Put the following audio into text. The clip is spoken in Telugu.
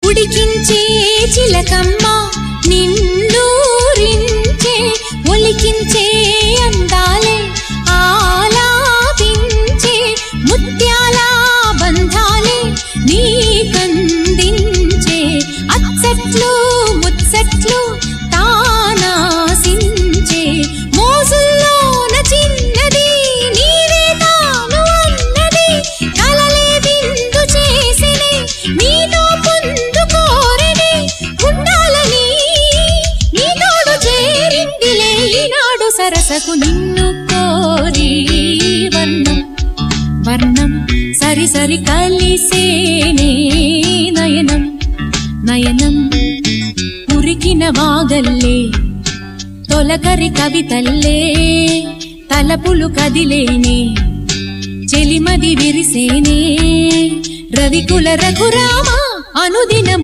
ఉడికించే చిలకమ్మ నిన్నూరించే ఒలికించే అందాలే ఆలాపించే ముత్యాల బంధాలే నీకందించే అచ్చట్లు ముచ్చట్లు తానాసించే మోజుల్లోన చిన్నది నీవే తాను అన్నది కలలే విందు చేసినే నీతో పొందుకోరనే ఉండాలని నీ తోడు చేరిందిలే ఈనాడు సరసకు నిన్ను కోరి వర్ణం వర్ణం సరి సరి కలిసేనే నయనం నయనం ఉరికిన వాగల్లే తొలకరి కవితల్లే తలపులు కదిలేనే చెలిమది విరిసేనే రవికుల రఘురామ అనుదినం